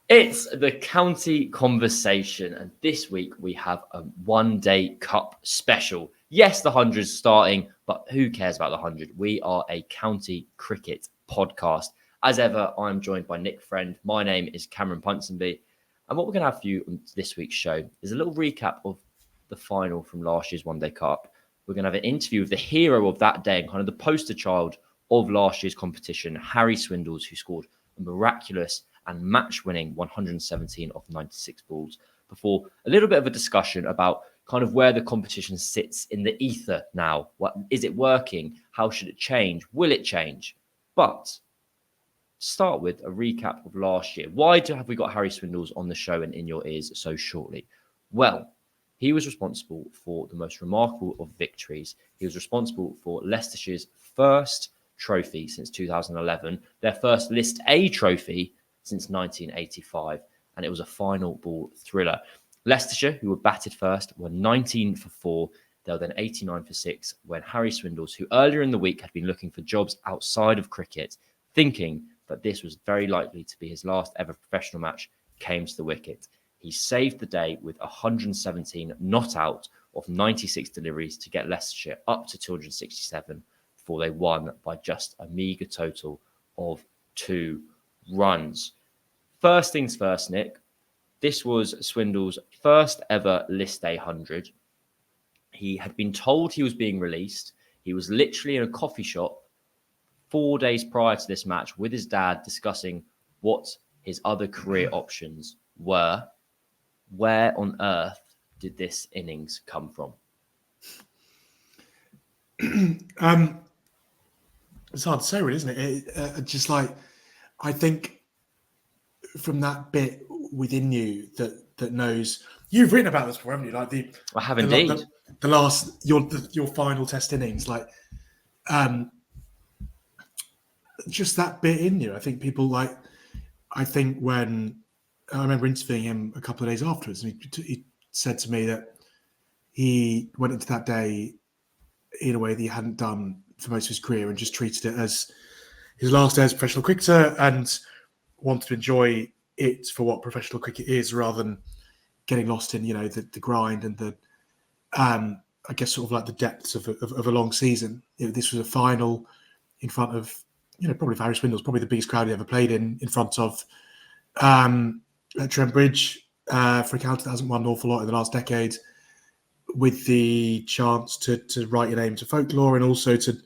It's the county conversation, and this week we have a one-day cup special. Yes, the 100's starting, but who cares about the 100? We are a county cricket podcast. As ever, I'm joined by Nick Friend. My name is Cameron Ponsonby, and what we're going to have for you on this week's show is a little recap of the final from last year's One Day Cup. We're going to have an interview with the hero of that day and kind of the poster child of last year's competition, Harry Swindells, who scored a miraculous and match-winning 117 of 96 balls, before a little bit of a discussion about kind of where the competition sits in the ether now. What is it working? How should it change? Will it change? But to start with a recap of last year. Why have we got Harry Swindells on the show and in your ears so shortly? Well, he was responsible for the most remarkable of victories. He was responsible for Leicestershire's first trophy since 2011, their first List A trophy since 1985, and it was a final ball thriller. Leicestershire, who were batted first, were 19 for 4. They were then 89 for 6 when Harry Swindells, who earlier in the week had been looking for jobs outside of cricket, thinking that this was very likely to be his last ever professional match, came to the wicket. He saved the day with 117 not out of 96 deliveries to get Leicestershire up to 267 before they won by just a meagre total of 2 runs. First things first, Nick. This was Swindells' first ever List A 100. He had been told he was being released. He was literally in a coffee shop 4 days prior to this match with his dad discussing what his other career options were. Where on earth did this innings come from? It's hard to say, really, isn't it? Just like, I think from that bit within you that knows, you've written about this before, haven't you? Like I have indeed. The last your final test innings, like just that bit in you. I think people like. I think when I remember interviewing him a couple of days afterwards, and he said to me that he went into that day in a way that he hadn't done for most of his career, and just treated it as his last day as a professional cricketer, and wanted to enjoy it for what professional cricket is, rather than getting lost in the grind and the I guess sort of like the depths of a long season. This was a final in front of probably for Harry Swindells, probably the biggest crowd he ever played in front of at Trent Bridge for a county that hasn't won an awful lot in the last decade, with the chance to write your name to folklore, and also to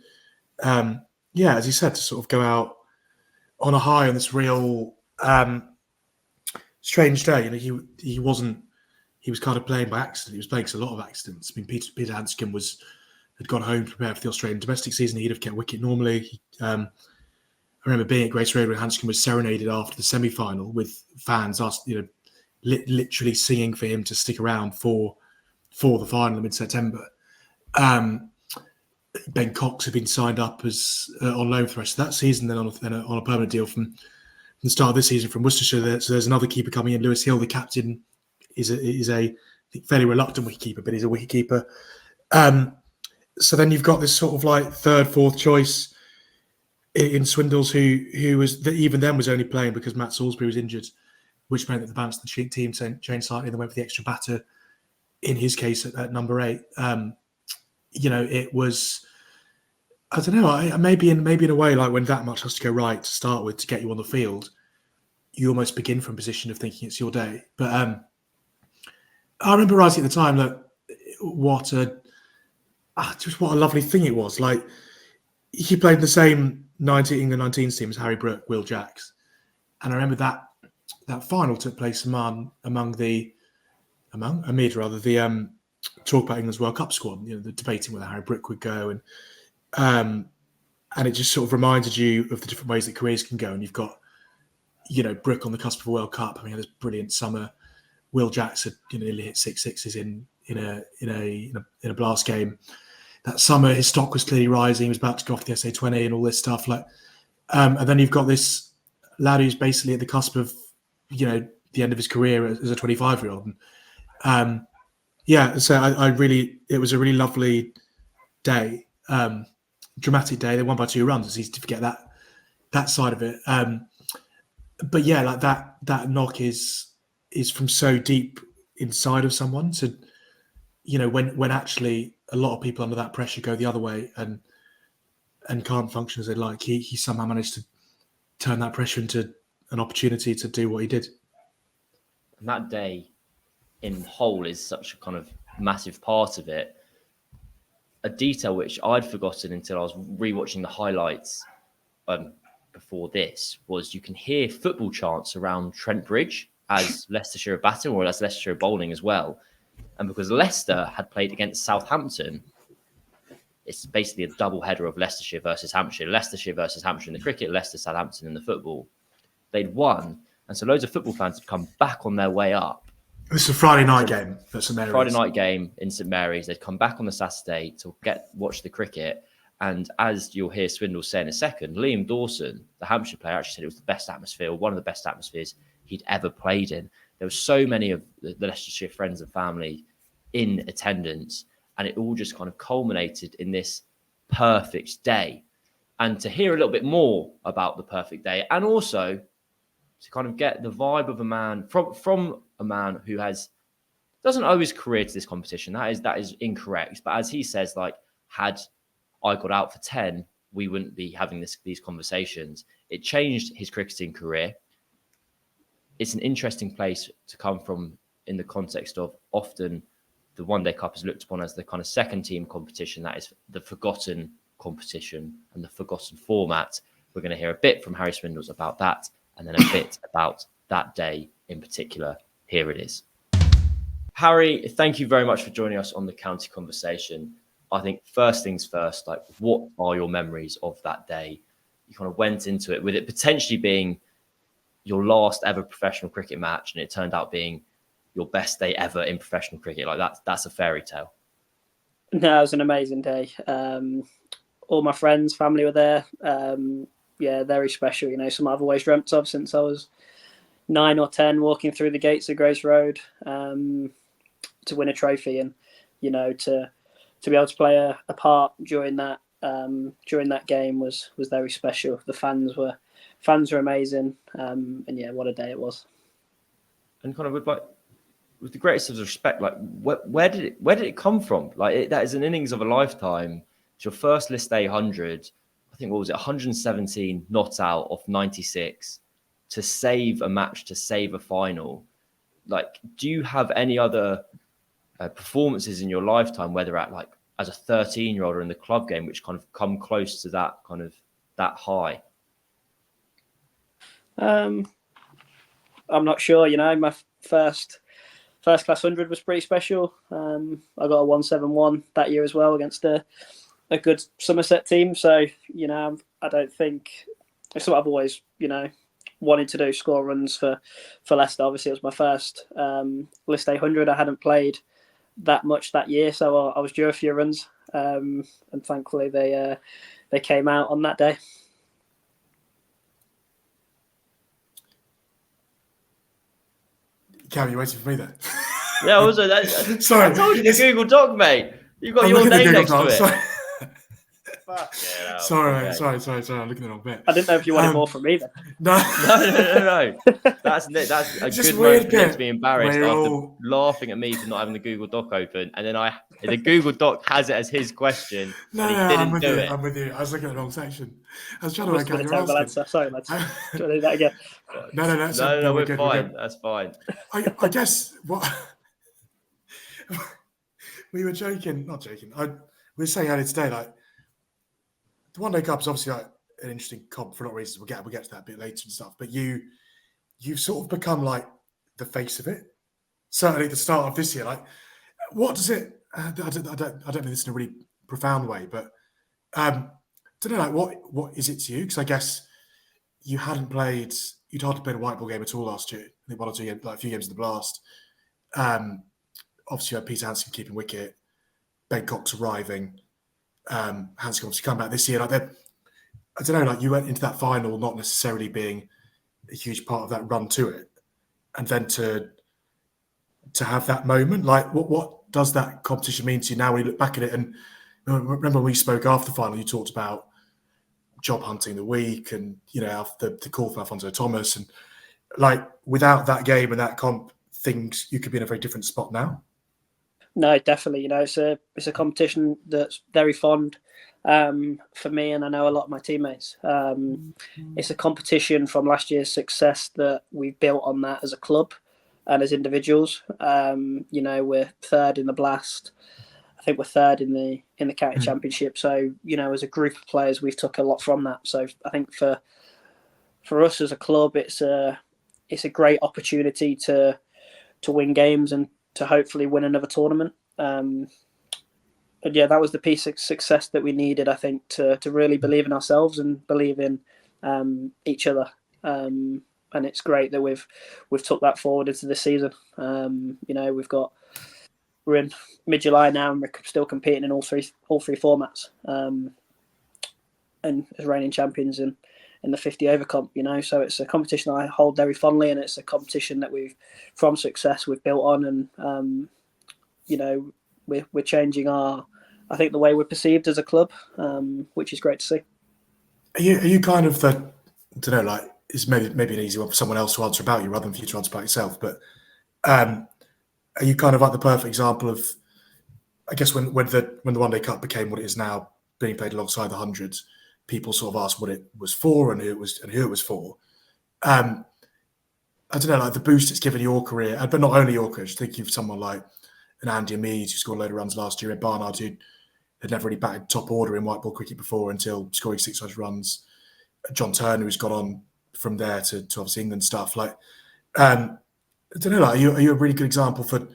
as he said, to sort of go out on a high on this real strange day. He was kind of playing by accident. He was playing a lot of accidents. I mean, Peter Hanscom had gone home to prepare for the Australian domestic season. He'd have kept wicket normally. I remember being at Grace Road when Hanscom was serenaded after the semi-final with fans literally singing for him to stick around for the final in mid-September. Ben Cox had been signed up as on loan for the rest of that season, then on a permanent deal from the start of this season from Worcestershire. So there's another keeper coming in. Lewis Hill, the captain, is a fairly reluctant wicketkeeper, but he's a wicketkeeper. So then you've got this sort of like third, fourth choice in Swindells, who was even then was only playing because Matt Salisbury was injured, which meant that the balance of the team changed slightly, and they went for the extra batter. In his case, at number 8, it was, I don't know, maybe in a way, like when that much has to go right to start with to get you on the field, you almost begin from a position of thinking it's your day. But I remember writing at the time that what a lovely thing it was. Like, he played in the same England 19s team as Harry Brook, Will Jacks, and I remember that final took place amid the talk about England's World Cup squad. The debating whether Harry Brook would go, and it just sort of reminded you of the different ways that careers can go. And you've got Brook on the cusp of a World Cup. I mean, he had this brilliant summer. Will Jacks had nearly hit 6 sixes in a blast game that summer. His stock was clearly rising. He was about to go off the SA20 and all this stuff. And then you've got this lad who's basically at the cusp of the end of his career as a 25-year-old. So it was a really lovely day, dramatic day. They won by 2 runs. It's easy to forget that side of it. but yeah, like that knock is from so deep inside of someone to, when actually a lot of people under that pressure go the other way and can't function as they like. He somehow managed to turn that pressure into an opportunity to do what he did. And that day in whole is such a kind of massive part of it. A detail which I'd forgotten until I was rewatching the highlights before this was you can hear football chants around Trent Bridge as Leicestershire are batting, or as Leicestershire are bowling as well. And because Leicester had played against Southampton, it's basically a double header of Leicestershire versus Hampshire in the cricket, Leicester, Southampton in the football. They'd won, and so loads of football fans had come back on their way up. This is a Friday night game at St Mary's. Friday night game in St Mary's. They'd come back on the Saturday to watch the cricket. And as you'll hear Swindell say in a second, Liam Dawson, the Hampshire player, actually said it was the best atmosphere, one of the best atmospheres he'd ever played in. There were so many of the Leicestershire friends and family in attendance, and it all just kind of culminated in this perfect day. And to hear a little bit more about the perfect day, and also to kind of get the vibe of a man from a man who doesn't owe his career to this competition. That is incorrect. But as he says, like, had I got out for 10, we wouldn't be having these conversations. It changed his cricketing career. It's an interesting place to come from in the context of often the One Day Cup is looked upon as the kind of second team competition. That is the forgotten competition and the forgotten format. We're going to hear a bit from Harry Swindells about that, and then a bit about that day in particular. Here it is. Harry, thank you very much for joining us on the County Conversation. I think first things first, like, what are your memories of that day? You kind of went into it with it potentially being your last ever professional cricket match, and it turned out being your best day ever in professional cricket. Like, that's a fairy tale. No, it was an amazing day. All my friends, family were there. Yeah, very special. Something I've always dreamt of since I was 9 or 10, walking through the gates of Grace Road to win a trophy, and to be able to play a part during that game was very special. The fans were amazing, and yeah, what a day it was. And kind of with the greatest of respect, like, where did it come from? Like, that is an innings of a lifetime. It's your first list A 100. I think, what was it, 117 not out of 96 to save a match, to save a final. Like, do you have any other performances in your lifetime, whether at like as a 13-year-old or in the club game, which kind of come close to that kind of that high? I'm not sure. My first class 100 was pretty special. I got a 171 that year as well against a good Somerset team. So, I don't think it's what I've always, wanted to do, score runs for Leicester. Obviously, it was my first list 800. I hadn't played that much that year, so I was due a few runs. And thankfully, they came out on that day. Cam, you waiting for me there? Yeah, also sorry. I told you the Google Doc, mate. You've got your name next to it. Sorry. Fuck yeah, sorry, okay. sorry. I'm looking at the wrong bit. I didn't know if you wanted more from me then. No. That's a just good moment for bit. me to be embarrassed after laughing at me for not having the Google Doc open, and then the Google Doc has it as his question. No, I'm with you. I'm with you. I was looking at the wrong section. I was trying to work out your answer. Sorry, lads. Do you want to do that again? No, we're fine. That's fine. I guess what we were joking, not joking. We were saying earlier today, like, the One Day Cup is obviously like an interesting comp for a lot of reasons. We'll get to that a bit later and stuff. But you've sort of become like the face of it. Certainly at the start of this year. Like, what does it? I don't mean this in a really profound way, but I don't know. Like, what is it to you? Because I guess you'd hardly played a white ball game at all last year. I think one or two games, like a few games in the Blast. Obviously, you had Peter Hansen keeping wicket, Ben Cox arriving. Hansen obviously come back this year. Like, I don't know. Like, you went into that final not necessarily being a huge part of that run to it, and then to have that moment. Like, what does that competition mean to you now when you look back at it? And remember when we spoke after the final, you talked about job hunting the week, and the call for Alfonso Thomas, and like without that game and that comp, things you could be in a very different spot now? No, definitely. It's a competition that's very fond for me, and I know a lot of my teammates. It's a competition from last year's success that we've built on that as a club and as individuals. We're third in the Blast. I think we're third in the county championship. So as a group of players, we've took a lot from that. So I think for us as a club, it's a great opportunity to win games and to hopefully win another tournament. But yeah, that was the piece of success that we needed, I think, to really believe in ourselves and believe in each other. And it's great that we've took that forward into this season. We're in mid-July now, and we're still competing in all three formats, and as reigning champions in the 50 over comp. So it's a competition I hold very fondly, and it's a competition that from success we've built on, and we're changing the way we're perceived as a club, which is great to see. Are you kind of it's maybe an easy one for someone else to answer about you rather than for you to answer about yourself, but are you kind of like the perfect example of, I guess, when the One Day Cup became what it is now, being played alongside the hundreds, people sort of asked what it was for and who it was for. I don't know, like the boost it's given your career, but not only your career. Just thinking of someone like an Andy Ameed who scored a load of runs last year, Ed Barnard who had never really batted top order in white ball cricket before until scoring 600 runs. John Turner, who's gone on from there to obviously England stuff. Like, I don't know, like, are you a really good example for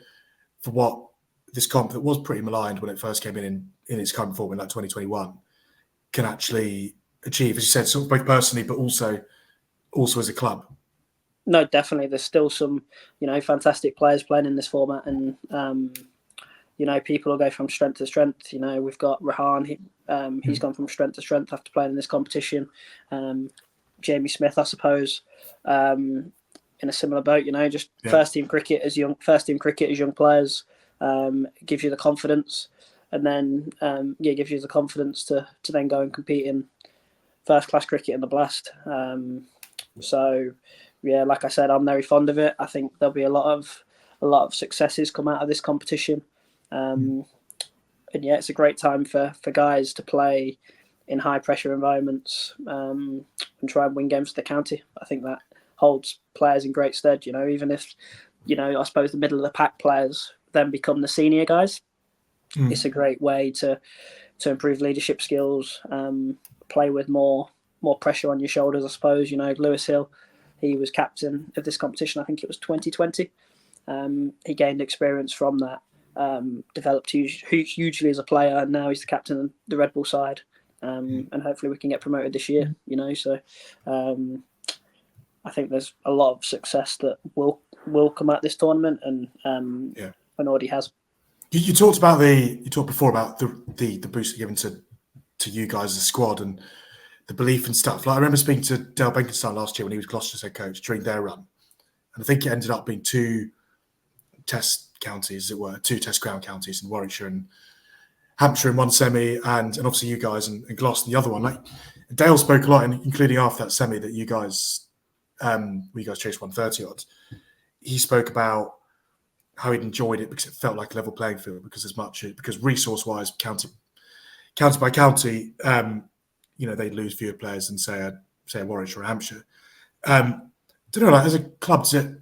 what this comp that was pretty maligned when it first came in its current form in like 2021 can actually achieve, as you said, sort of both personally but also as a club? No, definitely. There's still some, fantastic players playing in this format, and people will go from strength to strength. We've got Rahan. He's gone from strength to strength after playing in this competition. Jamie Smith, I suppose, in a similar boat. First team cricket as young players gives you the confidence, and then gives you the confidence to then go and compete in first class cricket in the Blast. So yeah, like I said, I'm very fond of it. I think there'll be a lot of successes come out of this competition. And yeah, it's a great time for guys to play in high pressure environments and try and win games for the county. I think that holds players in great stead. Even if I suppose the middle of the pack players then become the senior guys, it's a great way to improve leadership skills, play with more pressure on your shoulders, I suppose. Lewis Hill, he was captain of this competition, I think it was 2020. He gained experience from that, developed hugely as a player, and now he's the captain of the Red Bull side. And hopefully we can get promoted this year, So I think there's a lot of success that will come out of this tournament, and already has. You talked before about the boost given to you guys as a squad and the belief and stuff. Like, I remember speaking to Dale Benkenstein last year when he was Gloucester's head coach during their run, and I think it ended up being 2 test counties, as it were, 2 test ground counties in Warwickshire and Hampshire in one semi, and obviously you guys and Gloucester in the other one. Like, Dale spoke a lot, including after that semi that you guys chased 130 odds. He spoke about how he'd enjoyed it because it felt like a level playing field, because resource-wise, county by county, they'd lose fewer players than say Warwickshire or Hampshire. Don't know, like, as a club, did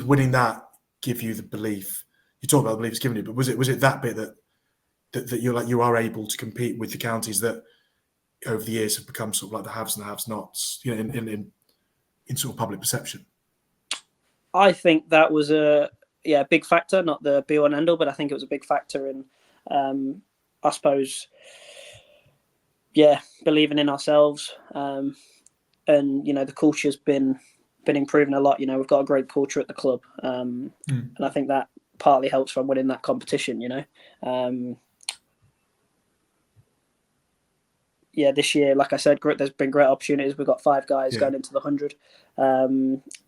winning that give you the belief? You talked about the belief it's given you, but was it that bit that you are able to compete with the counties that over the years have become sort of like the haves and the have-nots, in sort of public perception? I think that was a big factor, not the be all and end all, but I think it was a big factor in, I suppose, believing in ourselves, and the culture's been improving a lot. We've got a great culture at the club, and I think that partly helps from winning that competition. This year, like I said, there's been great opportunities. We've got 5 guys going into the 100,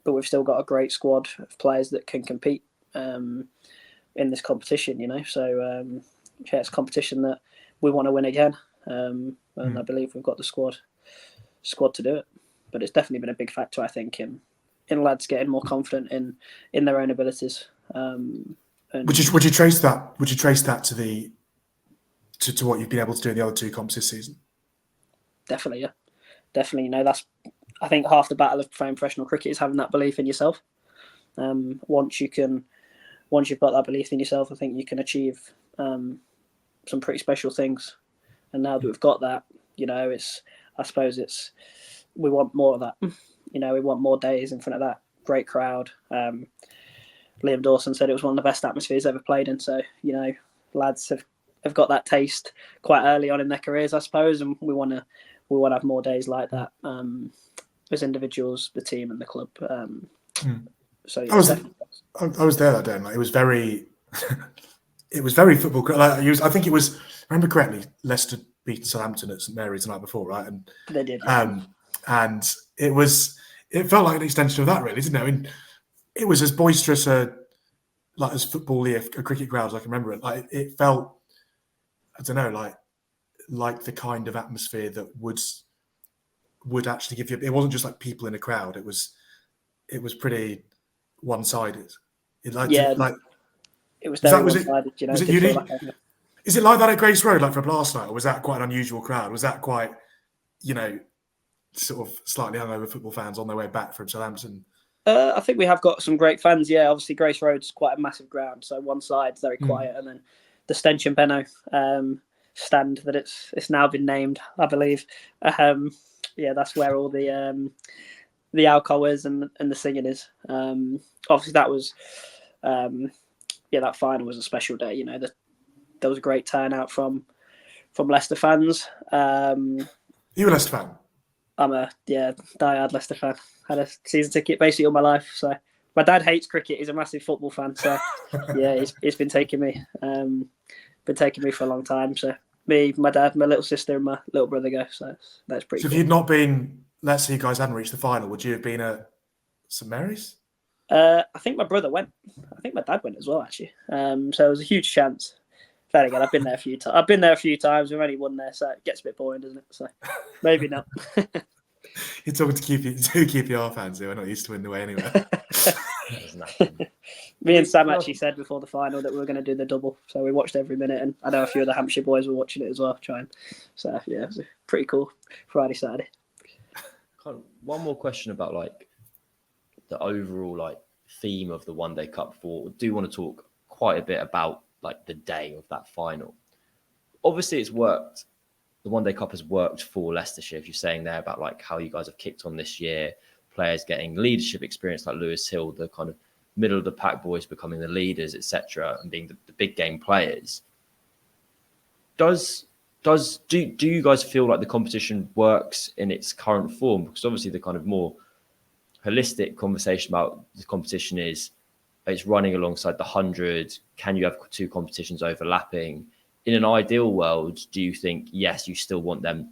but we've still got a great squad of players that can compete in this competition. So it's a competition that we want to win again, and I believe we've got the squad to do it. but it's definitely been a big factor, I think, in lads getting more confident in their own abilities. Would you trace that? Would you trace that to what you've been able to do in the other two comps this season? Definitely, yeah, definitely. That's, I think, half the battle of playing professional cricket is having that belief in yourself. Once you've got that belief in yourself, I think you can achieve some pretty special things. And now that we've got that, I suppose we want more of that. We want more days in front of that great crowd. Liam Dawson said it was one of the best atmospheres ever played in. So, lads have got that taste quite early on in their careers, I suppose, and we want to have more days like that as individuals, the team, and the club. So yeah, I was there that day, and it was very, it was very football. I think it was, if I remember correctly, Leicester beat Southampton at St Mary's the night before, right? And they did. And it felt like an extension of that, really, didn't it? I mean, it was as boisterous as football-y a cricket crowd as I can remember it. Like it felt, I don't know, like the kind of atmosphere that would actually give you. It wasn't just like people in a crowd. It was pretty one-sided. It was very one-sided. Was it unique? Is it like that at Grace Road, like for a blast night, or was that quite an unusual crowd? Was that quite, sort of slightly hungover football fans on their way back from Southampton? I think we have got some great fans. Yeah, obviously Grace Road's quite a massive ground, so one side's very quiet, and then the Stench and Benno stand that it's now been named, I believe. That's where all the alcohol is and the singing is. Obviously, that was that final was a special day. There was a great turnout from Leicester fans. You a Leicester fan? I'm a diehard Leicester fan. Had a season ticket basically all my life. So my dad hates cricket. He's a massive football fan. So yeah, he's been taking me for a long time. So me, my dad, my little sister, and my little brother go. So that's pretty. So cool. if you'd not been, let's say you guys hadn't reached the final, would you have been at St Mary's? I think my brother went. I think my dad went as well, actually. So it was a huge chance. Then again, I've been there a few times. We've only won there, so it gets a bit boring, doesn't it? So maybe not. You're talking to QPR fans who are not used to winning the way anyway. Me and Sam actually said before the final that we were going to do the double, so we watched every minute, and I know a few of the Hampshire boys were watching it as well, trying. So yeah, it was a pretty cool Friday, Saturday. One more question about the overall theme of the One Day Cup. I do want to talk quite a bit about the day of that final. Obviously, it's worked. The One Day Cup has worked for Leicestershire. If you're saying there about how you guys have kicked on this year, players getting leadership experience like Lewis Hill, the kind of middle of the pack boys becoming the leaders, etc., and being the big game players. Do you guys feel like the competition works in its current form? Because obviously the kind of more holistic conversation about the competition is it's running alongside the 100. Can you have two competitions overlapping? In an ideal world, do you think, yes, you still want them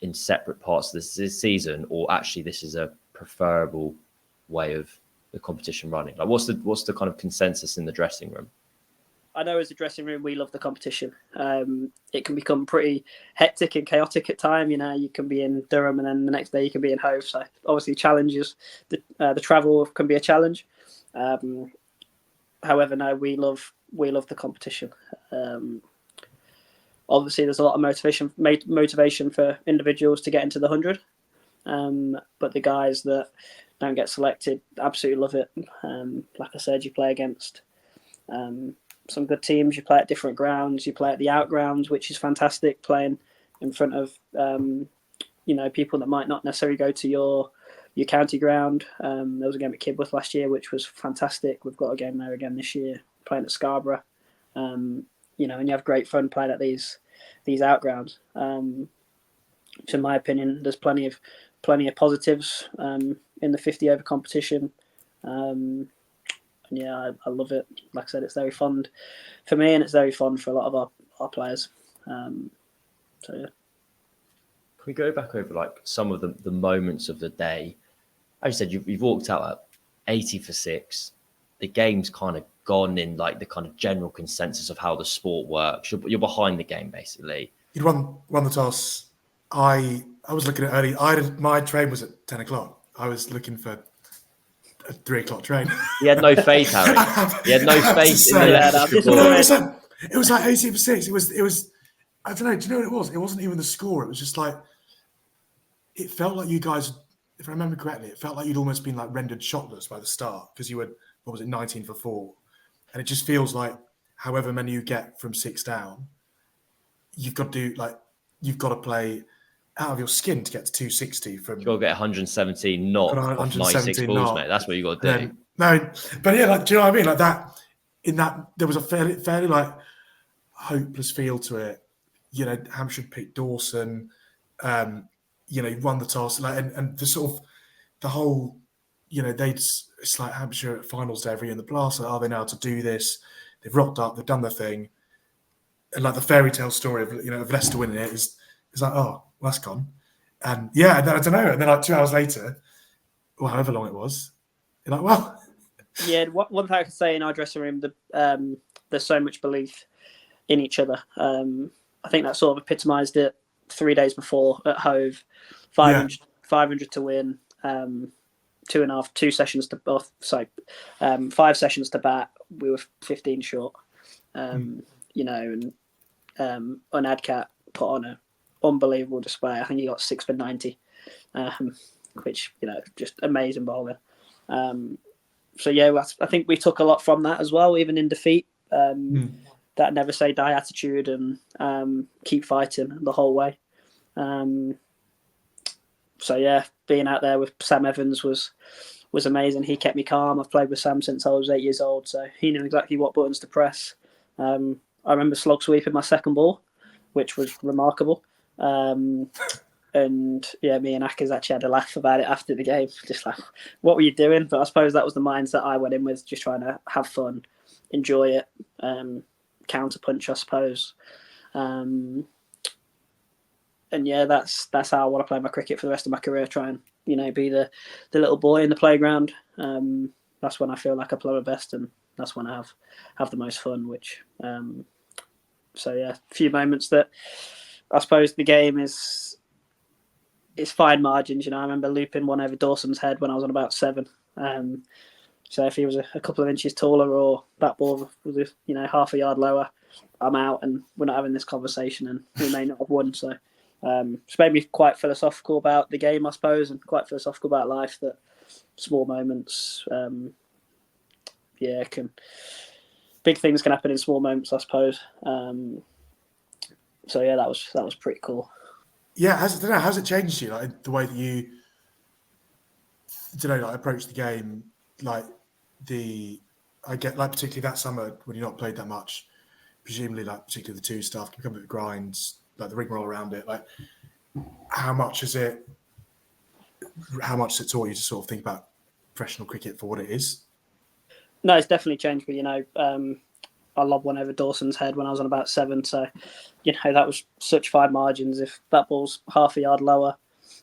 in separate parts of this season, or actually this is a preferable way of the competition running? What's the kind of consensus in the dressing room? I know as a dressing room, we love the competition. It can become pretty hectic and chaotic at time. You can be in Durham and then the next day you can be in Hove. So obviously challenges, the travel can be a challenge. However, no, we love the competition. Obviously, there's a lot of motivation for individuals to get into the 100. But the guys that don't get selected absolutely love it. Like I said, you play against some good teams. You play at different grounds. You play at the out grounds, which is fantastic. Playing in front of people that might not necessarily go to your county ground. There was a game at Kidworth last year, which was fantastic. We've got a game there again this year, playing at Scarborough. And you have great fun playing at these out grounds. So in my opinion, there's plenty of positives in the 50 over competition. I love it. Like I said, it's very fun for me, and it's very fun for a lot of our players. So yeah. Can we go back over some of the moments of the day? As you said, you've walked out at 80 for 6. The game's kind of gone in the kind of general consensus of how the sport works. You're behind the game basically. You'd won the toss. I I was looking at early. My train was at 10 o'clock. I was looking for a 3 o'clock train. He had no faith, Harry. He had no faith in the Leicestershire board. It was like 18-6. It was. I don't know. Do you know what it was? It wasn't even the score. It was just like it felt like you guys. If I remember correctly, it felt like you'd almost been like rendered shotless by the start because you were 19 for 4, and it just feels like however many you get from 6 down, you've got to play out of your skin to get to 260 from. You've got to get 117 not off 96 balls, mate. That's what you got to do. No, but yeah, like, do you know what I mean? Like that. In that, there was a fairly like hopeless feel to it. You know, Hampshire picked Dawson. You know, won the toss, like, and the sort of the whole. You know, it's like Hampshire at finals day every year in the blast. Like, are they now to do this? They've rocked up. They've done their thing. And like the fairy tale story of of Leicester winning it is like, oh, well, that's gone. And yeah, I don't know. And then like 2 hours later, or however long it was, you're like, well. Yeah, one thing I could say in our dressing room, there's so much belief in each other. I think that sort of epitomised it 3 days before at Hove. 500 to win, 2.5 sessions to both. So 5 sessions to bat. We were 15 short. You know, and Adcat put on an unbelievable display. I think he got 6 for 90, which, you know, just amazing bowling. So yeah, I think we took a lot from that as well, even in defeat. That never say die attitude and keep fighting the whole way. So yeah, being out there with Sam Evans was amazing. He kept me calm. I've played with Sam since I was 8 years old, so he knew exactly what buttons to press. I remember slog sweeping my second ball, which was remarkable. And yeah, me and Akers actually had a laugh about it after the game. Just like, what were you doing? But I suppose that was the mindset I went in with, just trying to have fun, enjoy it, counter punch, I suppose. And yeah, that's how I want to play my cricket for the rest of my career. Try and, you know, be the little boy in the playground. That's when I feel like I play my best, and that's when I have the most fun. Which, so yeah, a few moments that I suppose the game is. It's fine margins, you know. I remember looping one over Dawson's head when I was on about 7. So if he was a couple of inches taller or that ball was, you know, half a yard lower, I'm out and we're not having this conversation and we may not have won. So it's made me quite philosophical about the game, I suppose, and quite philosophical about life, that small moments, big things can happen in small moments, I suppose. So yeah, that was pretty cool. Yeah, how's it changed you, like the way that you, like approach the game? Like I get like particularly that summer when you're not played that much, presumably like particularly the 2 stuff can become a bit of grinds, like the rigmarole around it. Like how much has it taught you to sort of think about professional cricket for what it is? No, it's definitely changed me. You know, I lobbed one over Dawson's head when I was on about 7. So, you know, that was such fine margins. If that ball's half a yard lower,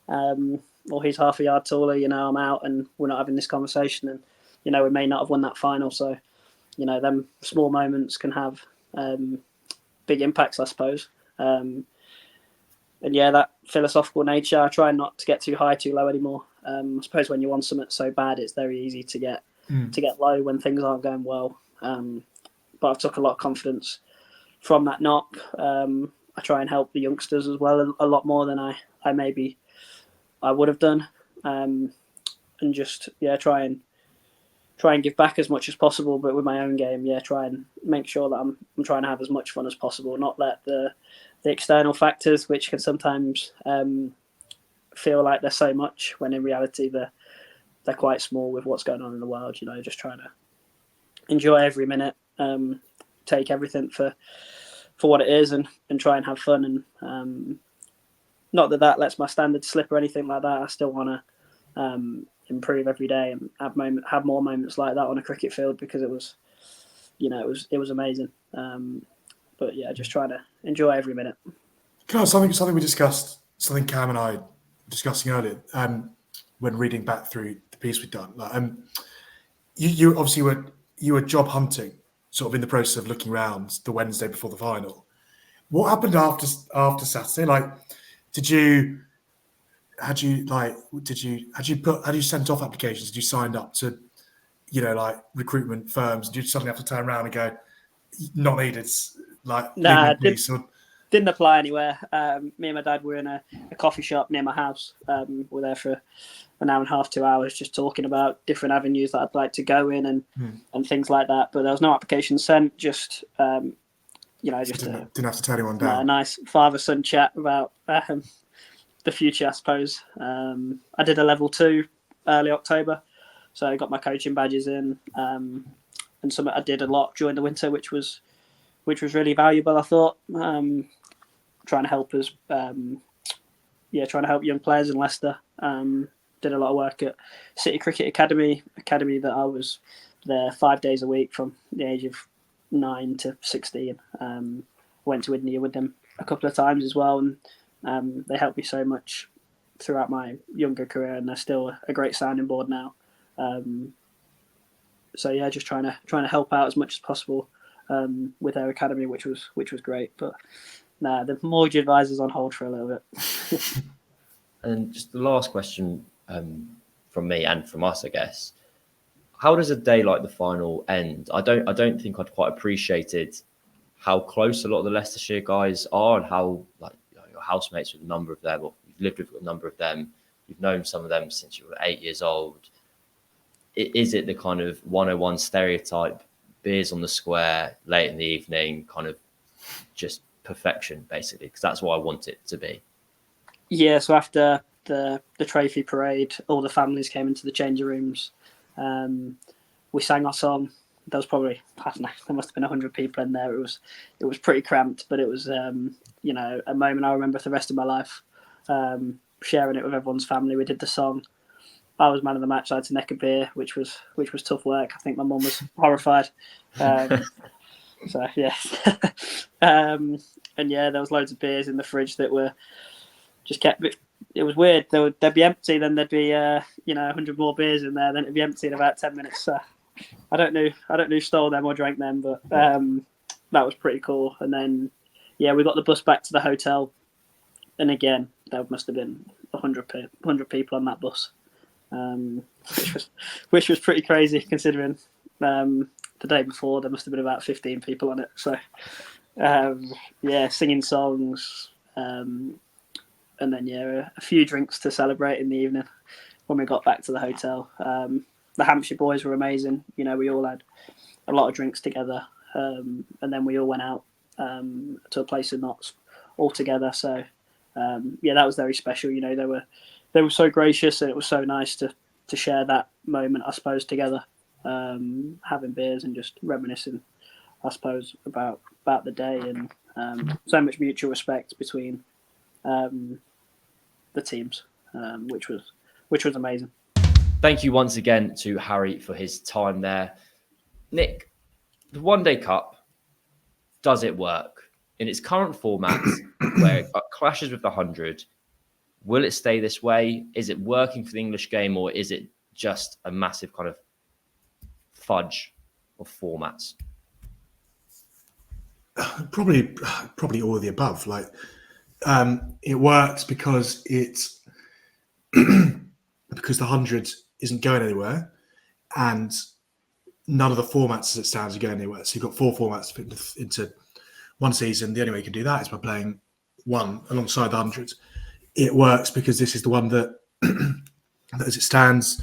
or he's half a yard taller, you know, I'm out and we're not having this conversation. And, you know, we may not have won that final. So, you know, them small moments can have big impacts, I suppose. And yeah, that philosophical nature, I try not to get too high, too low anymore. I suppose when you want something so bad, it's very easy to get low when things aren't going well. But I've took a lot of confidence from that knock. I try and help the youngsters as well a lot more than I maybe I would have done. And just try and give back as much as possible, but with my own game, try and make sure that I'm trying to have as much fun as possible, not let the external factors, which can sometimes feel like they're so much, when in reality they're quite small with what's going on in the world. You know, just trying to enjoy every minute, take everything for what it is, and try and have fun. And not that lets my standards slip or anything like that. I still want to improve every day and have more moments like that on a cricket field, because it was amazing. But yeah, just trying to enjoy every minute. Something we discussed, something Cam and I were discussing earlier, when reading back through the piece we'd done. Like, you obviously were job hunting, sort of in the process of looking around the Wednesday before the final. What happened after Saturday? Like, did you had you sent off applications? Did you sign up to, like recruitment firms? Did you suddenly have to turn around and go, not needed? Like, Nah, or... didn't apply anywhere. Me and my dad were in a coffee shop near my house. We were there for an hour and a half, 2 hours, just talking about different avenues that I'd like to go in and things like that. But there was no application sent. Just didn't have to turn anyone down. A nice father-son chat about the future, I suppose. I did a level 2 early October, so I got my coaching badges in, and something I did a lot during the winter, which was really valuable, I thought. Trying to help us, trying to help young players in Leicester. Did a lot of work at City Cricket Academy that I was there 5 days a week from the age of 9 to 16. Went to India with them a couple of times as well, and they helped me so much throughout my younger career, and they're still a great sounding board now. Just trying to help out as much as possible with their academy, which was great. But the mortgage advisor's on hold for a little bit. And just the last question from me and from us, I guess. How does a day like the final end? I don't think I'd quite appreciated how close a lot of the Leicestershire guys are, and how your housemates with a number of them, or you've lived with a number of them, you've known some of them since you were 8 years old. Is it the kind of 101 stereotype, beers on the square late in the evening, kind of just perfection, basically? Because that's what I want it to be. Yeah, so after the trophy parade, all the families came into the changing rooms. We sang our song. There was probably, I don't know, there must have been 100 people in there. It was pretty cramped, but it was a moment I remember for the rest of my life. Sharing it with everyone's family. We did the song. I was man of the match. I had to neck a beer, which was tough work. I think my mum was horrified. So yeah, and yeah, there was loads of beers in the fridge that were just kept. It was weird. They'd be empty, then there'd be 100 more beers in there. Then it'd be empty in about 10 minutes. So I don't know who stole them or drank them, but that was pretty cool. And then we got the bus back to the hotel, and again there must have been 100 people on that bus. Which was pretty crazy considering the day before there must have been about 15 people on it. So singing songs, and then a few drinks to celebrate in the evening when we got back to the hotel. The Hampshire boys were amazing. We all had a lot of drinks together, and then we all went out to a place in Notts all together. So that was very special. They were so gracious, and it was so nice to share that moment, I suppose, together, having beers and just reminiscing, I suppose, about the day, and so much mutual respect between the teams, which was amazing. Thank you once again to Harry for his time there. Nick, the One Day Cup, does it work in its current format where it clashes with the 100? Will it stay this way? Is it working for the English game, or is it just a massive kind of fudge of formats? Probably all of the above. It works because it's because the 100 isn't going anywhere, and none of the formats as it stands are going anywhere. So you've got 4 formats to fit into one season. The only way you can do that is by playing one alongside the 100. It works because this is the one that as it stands,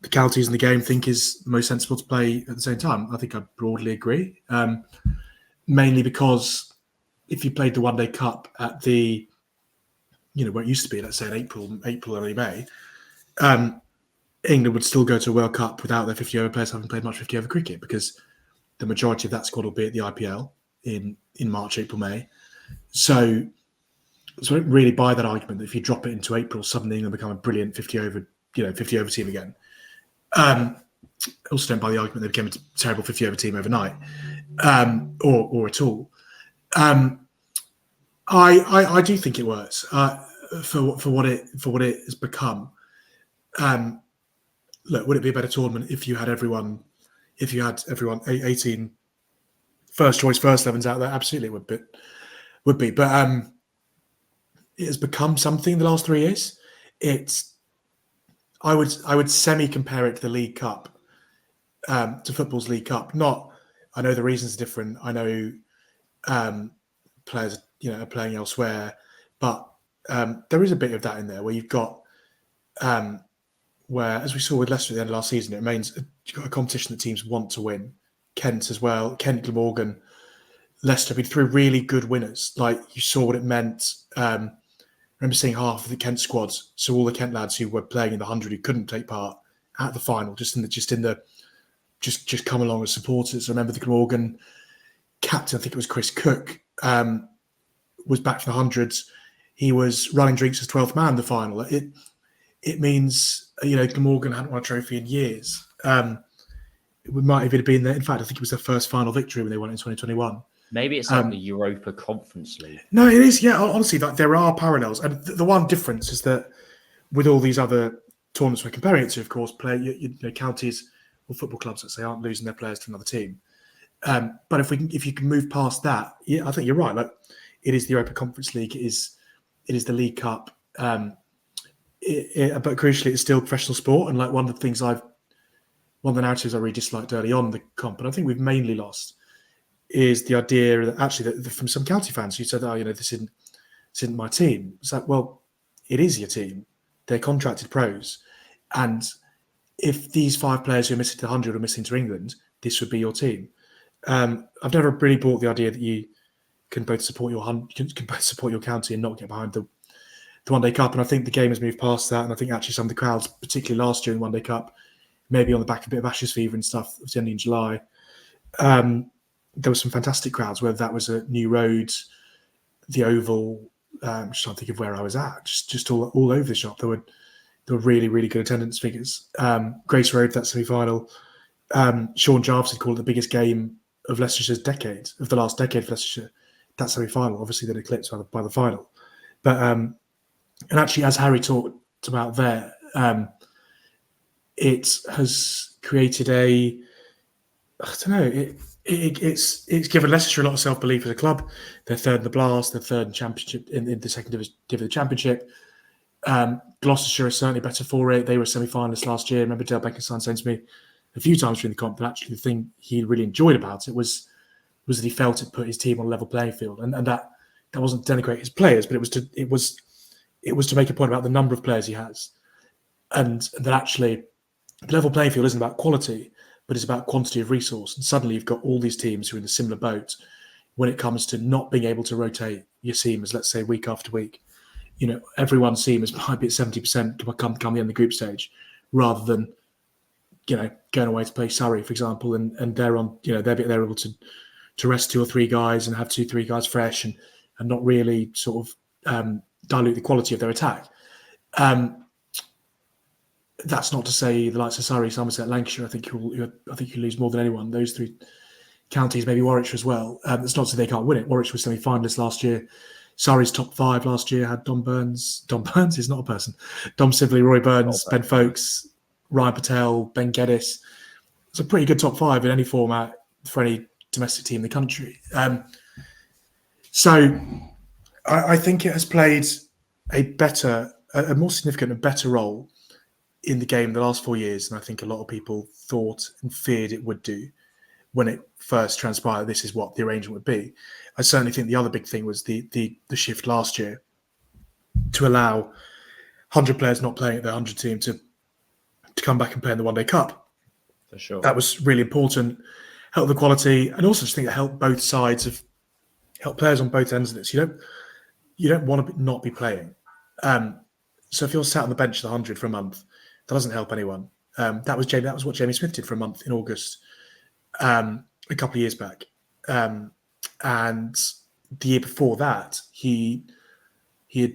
the counties in the game think is most sensible to play at the same time. I think I broadly agree. Mainly because if you played the One Day Cup at the, where it used to be, let's say in April, early May, England would still go to a World Cup without their 50-over players having played much 50-over cricket, because the majority of that squad will be at the IPL in March, April, May. So I don't really buy that argument that if you drop it into April, suddenly England become a brilliant 50-over team again. I also don't buy the argument they became a terrible 50-over team overnight, or at all. I do think it works for what it has become. Look, would it be a better tournament if you had everyone 18 first choice first 11s out there? Absolutely, it would be. But it has become something in the last 3 years. it's I would semi compare it to the League Cup, to football's League Cup. Not, I know the reasons are different. I know players, are playing elsewhere, but there is a bit of that in there where you've got, where, as we saw with Leicester at the end of last season, it remains a competition that teams want to win. Kent as well, Kent, Glamorgan, Leicester have been through really good winners. Like, you saw what it meant. I remember seeing half of the Kent squads, so all the Kent lads who were playing in the 100 who couldn't take part at the final, just come along as supporters. I remember the Glamorgan captain, I think it was Chris Cook, was back for the hundreds. He was running drinks as 12th man in the final. It means, Glamorgan hadn't won a trophy in years. It might have even been there. In fact, I think it was their first final victory when they won in 2021. Maybe it's like the Europa Conference League. No, it is. Yeah, honestly, there are parallels. And the one difference is that with all these other tournaments we're comparing it to, of course, counties or football clubs, let's say, aren't losing their players to another team. But if you can move past that, yeah, I think you're right. Like, it is the Europa Conference League. It is the League Cup. But crucially, it's still professional sport. And like one of the narratives I really disliked early on in the comp, and I think we've mainly lost, is the idea that actually that from some county fans who said, this isn't my team. It's like, well, it is your team. They're contracted pros. And if these 5 players who are missing to the 100 are missing to England, this would be your team. I've never really bought the idea that you can both support your county and not get behind the One Day Cup. And I think the game has moved past that. And I think actually some of the crowds, particularly last year in the One Day Cup, maybe on the back of a bit of Ashes fever and stuff, it was ending in July. There were some fantastic crowds, whether that was at New Road, the Oval. Just trying to think of where I was at. Just all over the shop. There were really, really good attendance figures. Grace Road, that semi-final. Sean Jarvis had called it the biggest game of Leicestershire's decade, of the last decade of Leicestershire. That semi-final, obviously, then eclipsed by the final. But and actually, as Harry talked about there, it has created it's given Leicestershire a lot of self-belief as a club. They're third in the Blast, they're third in Championship in the second division of the Championship. Gloucestershire is certainly better for it. They were semi-finalists last year. I remember Dale Beckenstein saying to me a few times during the comp, but actually the thing he really enjoyed about it was that he felt it put his team on a level playing field, and that wasn't to denigrate his players, but it was to make a point about the number of players he has, and that actually the level playing field isn't about quality, but it's about quantity of resource. And suddenly you've got all these teams who are in a similar boat when it comes to not being able to rotate your seamers, let's say week after week. Everyone's seamers might be at 70% come the end of the group stage, rather than going away to play Surrey, for example, and they're on they're able to rest 2 or 3 guys and have 2-3 guys fresh and not really sort of dilute the quality of their attack. That's not to say the likes of Surrey, Somerset, Lancashire. I think you lose more than anyone. Those 3 counties, maybe Warwickshire as well. It's not to say they can't win it. Warwickshire was semi-finalist last year. Surrey's top 5 last year had Dom Burns. Dom Burns is not a person. Dom Sibley, Roy Burns, Ben Folkes, Ryan Patel, Ben Geddes. It's a pretty good top 5 in any format for any domestic team in the country. So I think it has played a more significant and better role in the game the last 4 years, and I think a lot of people thought and feared it would do when it first transpired. This is what the arrangement would be. I certainly think the other big thing was the shift last year to allow 100 players not playing at their 100 team to come back and play in the One Day Cup. For sure, that was really important. Helped the quality, and also just think it helped both sides help players on both ends of this. You don't want to not be playing. So if you're sat on the bench at the 100 for a month, that doesn't help anyone. That was what Jamie Smith did for a month in August, a couple of years back. And the year before that, he had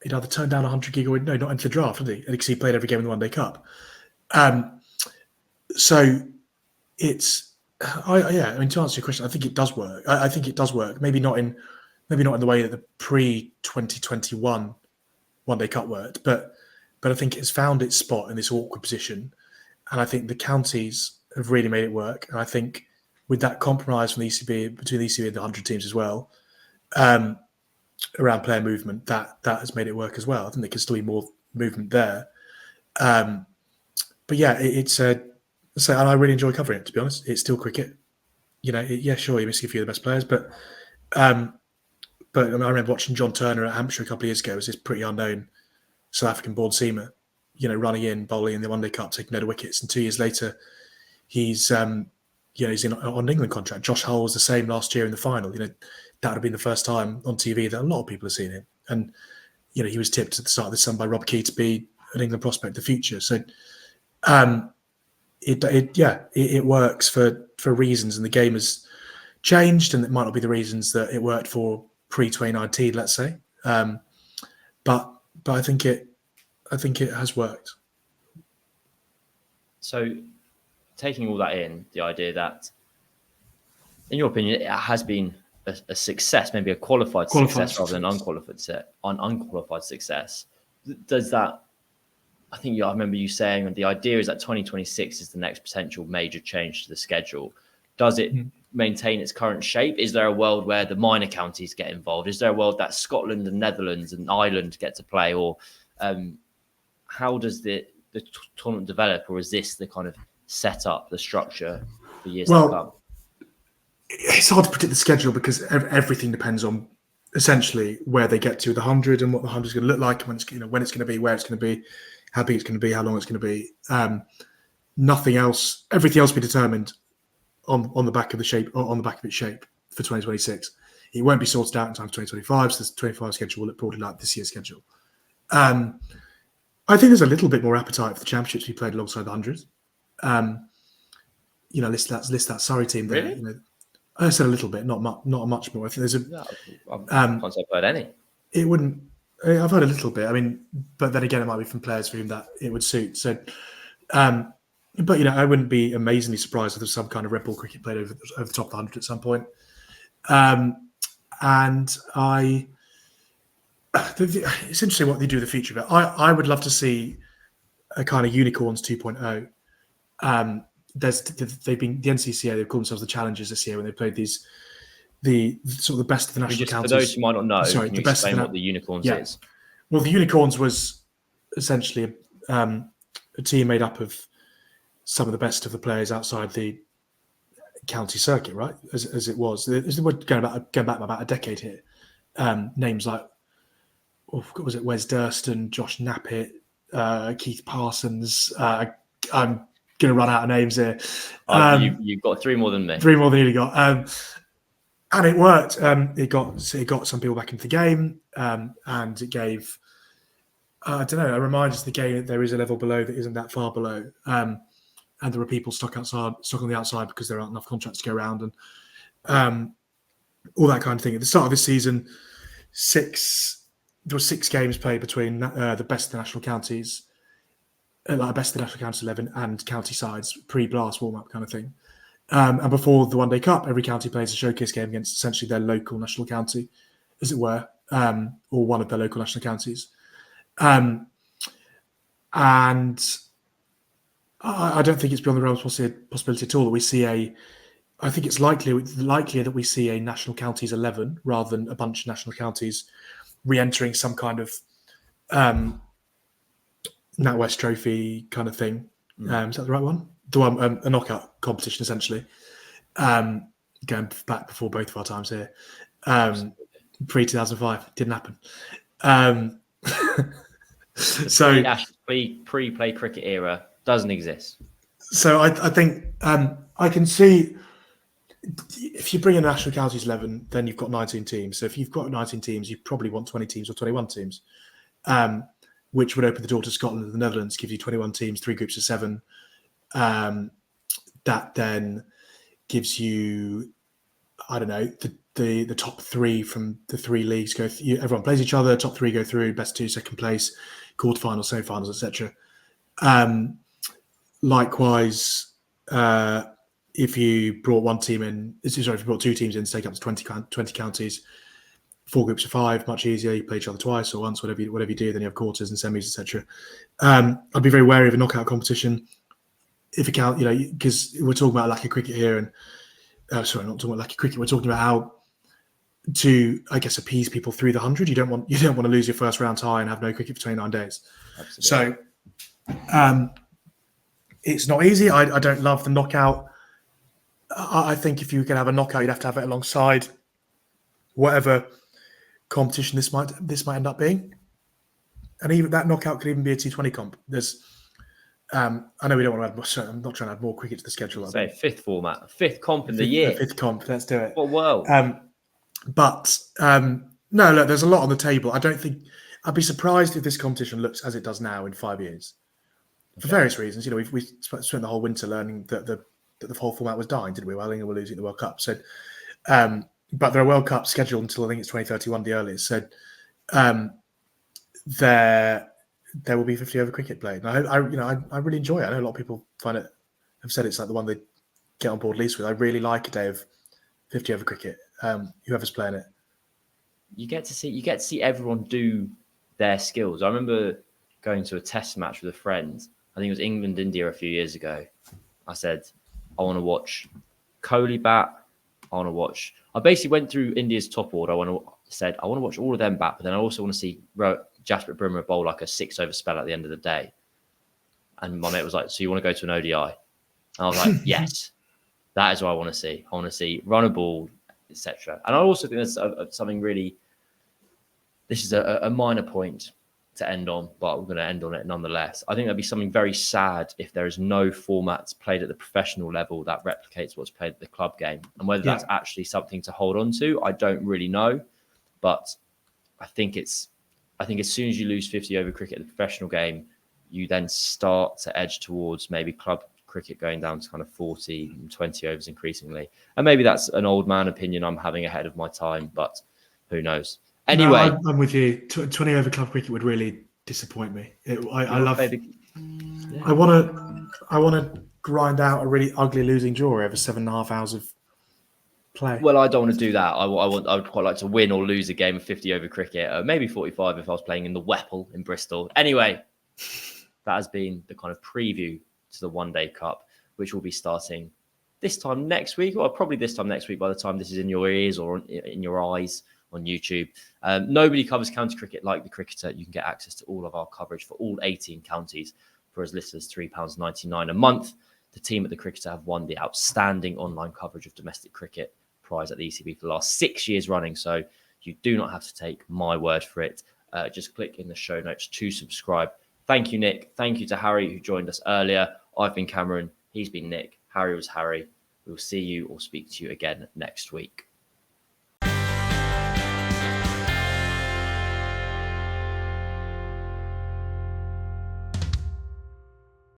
either turned down 100 gig or not into the draft, did he? Because he played every game in the One Day Cup. So it's to answer your question, I think it does work. I think it does work. Maybe not in the way that the pre-2021 One Day Cup worked, but I think it's found its spot in this awkward position, and I think the counties have really made it work. And I think with that compromise from the ECB, between the ECB and the 100 teams as well, around player movement, that has made it work as well. I think there can still be more movement there. But yeah, it's and I really enjoy covering it. To be honest, it's still cricket. Sure, you're missing a few of the best players, but I remember watching John Turner at Hampshire a couple of years ago as this pretty unknown South African-born seamer, running in, bowling in the One Day Cup, taking no wickets, and 2 years later, he's he's on an England contract. Josh Hull was the same last year in the final. That would have been the first time on TV that a lot of people have seen him, and he was tipped at the start of this summer by Rob Key to be an England prospect of the future. So, it works for reasons, and the game has changed, and it might not be the reasons that it worked for pre-2019, let's say. But I think it has worked. So, taking all that in, the idea that, in your opinion, it has been a success, maybe a qualified success rather than unqualified success. Does that? I remember you saying the idea is that 2026 is the next potential major change to the schedule. Does it maintain its current shape? Is there a world where the minor counties get involved? Is there a world that Scotland and Netherlands and Ireland get to play? Or how does the tournament develop? Or is this the kind of setup, the structure for years to come? It's hard to predict the schedule because everything depends on essentially where they get to the 100 and what the 100 is going to look like, when it's going to be, where it's going to be, how big it's going to be, how long it's going to be. Nothing else, everything else will be determined on the back of the shape, or on the back of its shape for 2026. It won't be sorted out in time for 2025, so the 25 schedule will look broadly like this year's schedule. I think there's a little bit more appetite for the championships to be played alongside the 100s. List that Surrey team there. Really? I said a little bit, not much more. I think there's a. I can't say I've heard any. It wouldn't. I've heard a little bit. I mean, but then again, it might be from players for whom that it would suit. So, but I wouldn't be amazingly surprised if there's some kind of red ball cricket played over the top of the 100 at some point. And it's interesting what they do in the future. But I would love to see a kind of unicorns 2.0. They've been the NCCA. They've called themselves the Challengers this year when they played the sort of the best of the national counties. For those who might not know, can you explain what the unicorns is? Well, the unicorns was essentially a team made up of some of the best of the players outside the county circuit, right? As it was. We're going back about a decade here. Names like was it Wes Durston, Josh Knappett, Keith Parsons. I'm going to run out of names here. You've got three more than me. Three more than you got. And it worked. It got some people back into the game, and it gave. I don't know. It reminds us of the game that there is a level below that isn't that far below, and there are people stuck on the outside because there aren't enough contracts to go around, and all that kind of thing. At the start of this season, there were 6 games played between the best of the national counties, like best of the national counties 11 and county sides, pre-blast warm-up kind of thing. And before the One Day Cup, every county plays a showcase game against essentially their local national county, as it were, or one of their local national counties. And I don't think it's beyond the realm of possibility at all that we see I think it's likelier that we see a national counties 11 rather than a bunch of national counties re-entering some kind of NatWest Trophy kind of thing. Is that the right one? The one, a knockout competition, essentially. Going back before both of our times here. Pre-2005. Didn't happen. So pre-play cricket era doesn't exist. So I think I can see if you bring in national counties 11, then you've got 19 teams. So if you've got 19 teams, you probably want 20 teams or 21 teams, which would open the door to Scotland and the Netherlands, give you 21 teams, 3 groups of 7. That then gives you, I don't know, the top 3 from the 3 leagues go. Everyone plays each other. Top 3 go through. Best 2, second place, quarterfinals, semi-finals, etc. Likewise, if you brought if you brought 2 teams in to take up to 20 counties, 4 groups of 5, much easier. You play each other twice or once, whatever you do. Then you have quarters and semis, etc. I'd be very wary of a knockout competition. If you count, because we're talking about lack of cricket here, and sorry, not talking about lack of cricket. We're talking about how to, I guess, appease people through the 100. You don't want to lose your first round tie and have no cricket for 29 days. Absolutely. So it's not easy. I don't love the knockout. I think if you can have a knockout, you'd have to have it alongside whatever competition this might end up being. And even that knockout could even be a T20 comp. There's, I know we don't want to add more. So I'm not trying to add more cricket to the schedule. Say fifth format, fifth comp in the year. Fifth comp. Let's do it. What world? No, look, there's a lot on the table. I don't think I'd be surprised if this competition looks as it does now in 5 years, for various reasons. You know, we spent the whole winter learning that the whole format was dying, didn't we? While England were losing the World Cup. So, but there are World Cups scheduled until I think it's 2031, the earliest. So, there will be 50 over cricket played. And I really enjoy it. I know a lot of people have said it's like the one they get on board least with. I really like a day of 50 over cricket. Whoever's playing it, you get to see everyone do their skills. I remember going to a test match with a friend. I think it was England-India a few years ago. I said, I want to watch Kohli bat. I basically went through India's top order. I want to watch all of them bat, but then I also want to see Jasprit Bumrah bowl like a 6-over spell at the end of the day. And my mate was like, so you want to go to an ODI? And I was like, yes, that is what I want to see. I want to see run a ball, etc. And I also think there's something really, this is a minor point to end on, but we're going to end on it nonetheless. I think there'd be something very sad if there is no formats played at the professional level that replicates what's played at the club game. And whether that's actually something to hold on to, I don't really know. But I think as soon as you lose 50 over cricket at the professional game, you then start to edge towards maybe club cricket going down to kind of 40 and 20 overs increasingly. And maybe that's an old man opinion I'm having ahead of my time, but who knows? Anyway, no, I'm with you. 20 over club cricket would really disappoint me. I want to grind out a really ugly losing draw over 7.5 hours of play. Well, I don't want to do that. I would quite like to win or lose a game of 50 over cricket, maybe 45 if I was playing in the Whipple in Bristol. Anyway, that has been the kind of preview to the One Day Cup, which will be starting this time next week, or probably this time next week by the time this is in your ears or in your eyes on YouTube. Nobody covers county cricket like The Cricketer. You can get access to all of our coverage for all 18 counties for as little as £3.99 a month. The team at The Cricketer have won the outstanding online coverage of domestic cricket prize at the ECB for the last 6 years running, so you do not have to take my word for it. Just click in the show notes to subscribe. Thank you, Nick. Thank you to Harry, who joined us earlier. I've been Cameron. He's been Nick. Harry was Harry. We'll see you or speak to you again next week.